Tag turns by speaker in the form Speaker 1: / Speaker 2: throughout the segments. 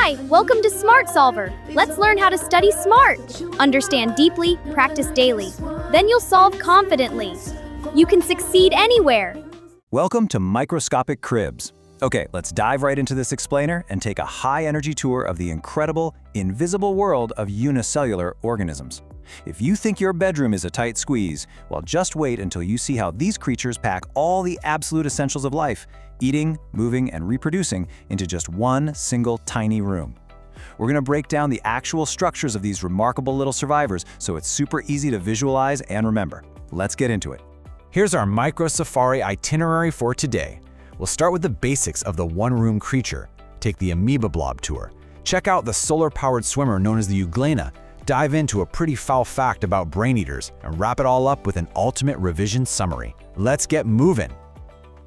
Speaker 1: Hi, welcome to Smart Solver. Let's learn how to study smart. Understand deeply, practice daily. Then you'll solve confidently. You can succeed anywhere.
Speaker 2: Welcome to Microscopic Cribs. Okay, let's dive right into this explainer and take a high-energy tour of the incredible, invisible world of unicellular organisms. If you think your bedroom is a tight squeeze, well, just wait until you see how these creatures pack all the absolute essentials of life, eating, moving, and reproducing into just one single tiny room. We're going to break down the actual structures of these remarkable little survivors so it's super easy to visualize and remember. Let's get into it.
Speaker 3: Here's our micro safari itinerary for today. We'll start with the basics of the one-room creature. Take the amoeba blob tour. Check out the solar-powered swimmer known as the euglena. Dive into a pretty foul fact about brain eaters and wrap it all up with an ultimate revision summary. Let's get moving.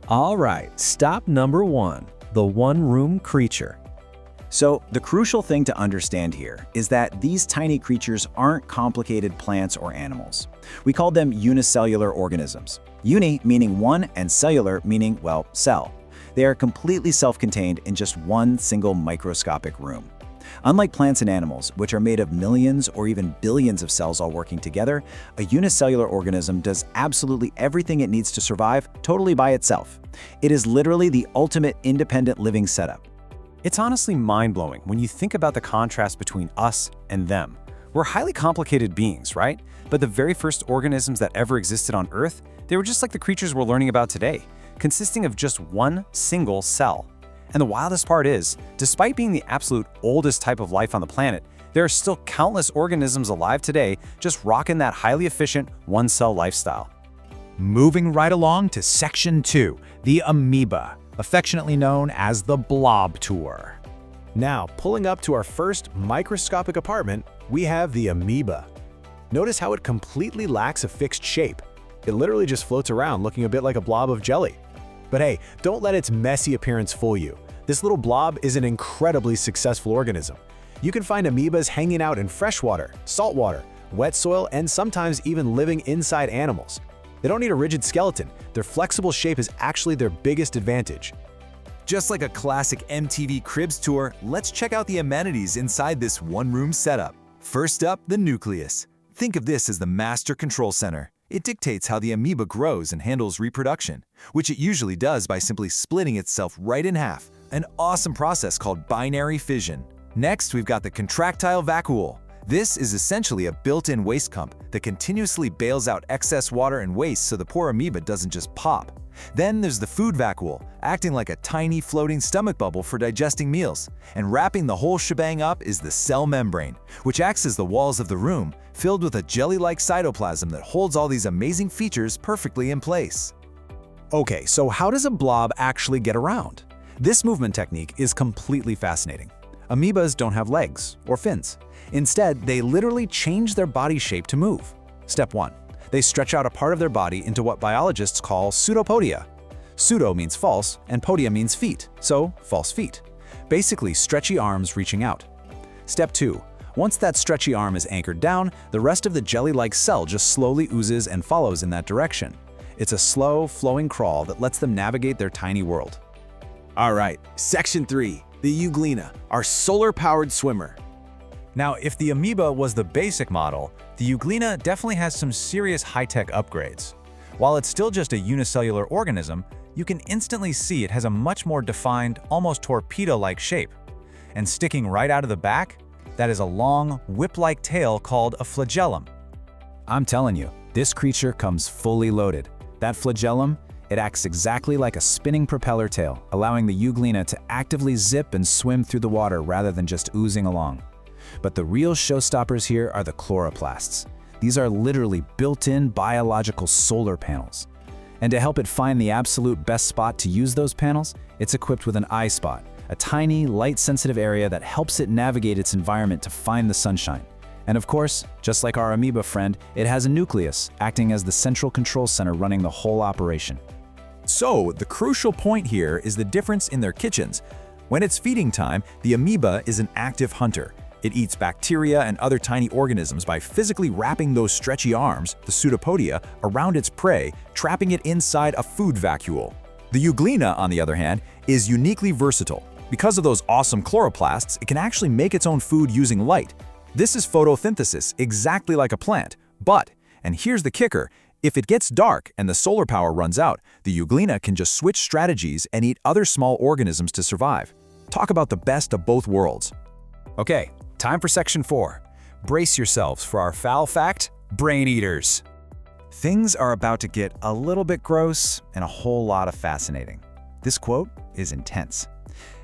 Speaker 4: All right, stop number 1, the one-room creature.
Speaker 2: So, the crucial thing to understand here is that these tiny creatures aren't complicated plants or animals. We call them unicellular organisms. Uni meaning one and cellular meaning, well, cell. They are completely self-contained in just one single microscopic room. Unlike plants and animals, which are made of millions or even billions of cells all working together, a unicellular organism does absolutely everything it needs to survive totally by itself. It is literally the ultimate independent living setup.
Speaker 4: It's honestly mind-blowing when you think about the contrast between us and them. We're highly complicated beings, right? But the very first organisms that ever existed on Earth, they were just like the creatures we're learning about today, consisting of just one single cell. And the wildest part is, despite being the absolute oldest type of life on the planet, there are still countless organisms alive today just rocking that highly efficient one-cell lifestyle.
Speaker 3: Moving right along to Section 2, the amoeba, affectionately known as the blob tour. Now, pulling up to our first microscopic apartment, we have the amoeba. Notice how it completely lacks a fixed shape. It literally just floats around looking a bit like a blob of jelly. But hey, don't let its messy appearance fool you. This little blob is an incredibly successful organism. You can find amoebas hanging out in freshwater, saltwater, wet soil, and sometimes even living inside animals. They don't need a rigid skeleton. Their flexible shape is actually their biggest advantage.
Speaker 5: Just like a classic MTV Cribs tour, let's check out the amenities inside this one-room setup. First up, the nucleus. Think of this as the master control center. It dictates how the amoeba grows and handles reproduction, which it usually does by simply splitting itself right in half, an awesome process called binary fission. Next, we've got the contractile vacuole. This is essentially a built-in waste pump that continuously bails out excess water and waste so the poor amoeba doesn't just pop. Then there's the food vacuole, acting like a tiny floating stomach bubble for digesting meals. And wrapping the whole shebang up is the cell membrane, which acts as the walls of the room, filled with a jelly-like cytoplasm that holds all these amazing features perfectly in place.
Speaker 3: Okay, so how does a blob actually get around? This movement technique is completely fascinating. Amoebas don't have legs or fins. Instead, they literally change their body shape to move. Step 1. They stretch out a part of their body into what biologists call pseudopodia. Pseudo means false, and podia means feet, so false feet. Basically, stretchy arms reaching out. Step 2. Once that stretchy arm is anchored down, the rest of the jelly-like cell just slowly oozes and follows in that direction. It's a slow, flowing crawl that lets them navigate their tiny world.
Speaker 5: All right, Section 3, the euglena, our solar-powered swimmer.
Speaker 4: Now, if the amoeba was the basic model, the euglena definitely has some serious high-tech upgrades. While it's still just a unicellular organism, you can instantly see it has a much more defined, almost torpedo-like shape. And sticking right out of the back, that is a long, whip-like tail called a flagellum.
Speaker 2: I'm telling you, this creature comes fully loaded. That flagellum, it acts exactly like a spinning propeller tail, allowing the euglena to actively zip and swim through the water rather than just oozing along. But the real showstoppers here are the chloroplasts. These are literally built-in biological solar panels. And to help it find the absolute best spot to use those panels, it's equipped with an eye spot, a tiny, light-sensitive area that helps it navigate its environment to find the sunshine. And of course, just like our amoeba friend, it has a nucleus, acting as the central control center running the whole operation.
Speaker 5: So, the crucial point here is the difference in their kitchens. When it's feeding time, the amoeba is an active hunter. It eats bacteria and other tiny organisms by physically wrapping those stretchy arms, the pseudopodia, around its prey, trapping it inside a food vacuole. The euglena, on the other hand, is uniquely versatile.
Speaker 3: Because of those awesome chloroplasts, it can actually make its own food using light. This is photosynthesis, exactly like a plant. But, and here's the kicker, if it gets dark and the solar power runs out, the euglena can just switch strategies and eat other small organisms to survive. Talk about the best of both worlds. Okay, time for section 4. Brace yourselves for our foul fact, brain eaters. Things are about to get a little bit gross and a whole lot of fascinating. This quote is intense.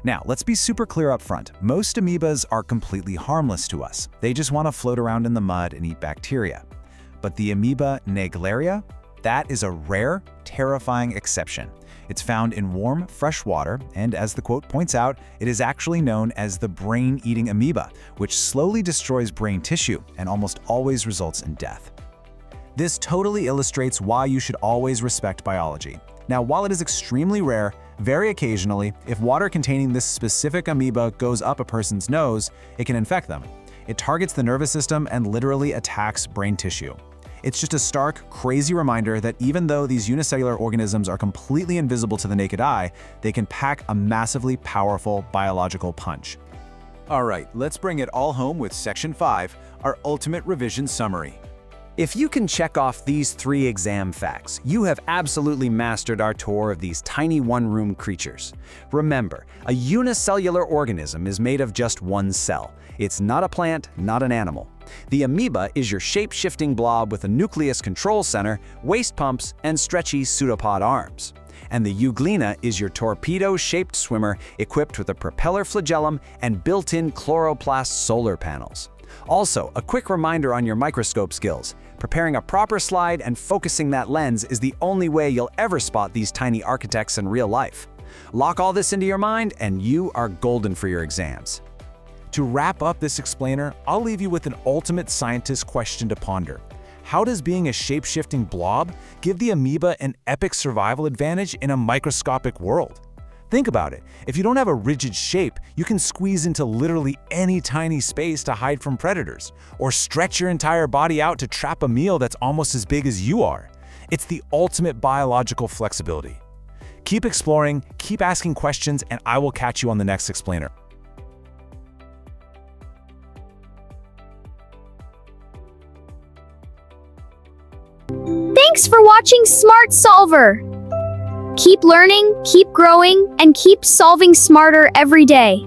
Speaker 3: Now, let's be super clear up front. Most amoebas are completely harmless to us. They just want to float around in the mud and eat bacteria. But the amoeba Naegleria, that is a rare, terrifying exception. It's found in warm, fresh water, and as the quote points out, it is actually known as the brain-eating amoeba, which slowly destroys brain tissue and almost always results in death. This totally illustrates why you should always respect biology. Now, while it is extremely rare, very occasionally, if water containing this specific amoeba goes up a person's nose, it can infect them. It targets the nervous system and literally attacks brain tissue. It's just a stark, crazy reminder that even though these unicellular organisms are completely invisible to the naked eye, they can pack a massively powerful biological punch. All right, let's bring it all home with Section 5, our ultimate revision summary.
Speaker 4: If you can check off these 3 exam facts, you have absolutely mastered our tour of these tiny one-room creatures. Remember, a unicellular organism is made of just one cell. It's not a plant, not an animal. The amoeba is your shape-shifting blob with a nucleus control center, waste pumps, and stretchy pseudopod arms. And the euglena is your torpedo-shaped swimmer equipped with a propeller flagellum and built-in chloroplast solar panels. Also, a quick reminder on your microscope skills. Preparing a proper slide and focusing that lens is the only way you'll ever spot these tiny architects in real life. Lock all this into your mind and you are golden for your exams.
Speaker 3: To wrap up this explainer, I'll leave you with an ultimate scientist question to ponder. How does being a shape-shifting blob give the amoeba an epic survival advantage in a microscopic world? Think about it. If you don't have a rigid shape, you can squeeze into literally any tiny space to hide from predators, or stretch your entire body out to trap a meal that's almost as big as you are. It's the ultimate biological flexibility. Keep exploring, keep asking questions, and I will catch you on the next explainer.
Speaker 1: Thanks for watching Smart Solver. Keep learning, keep growing, and keep solving smarter every day.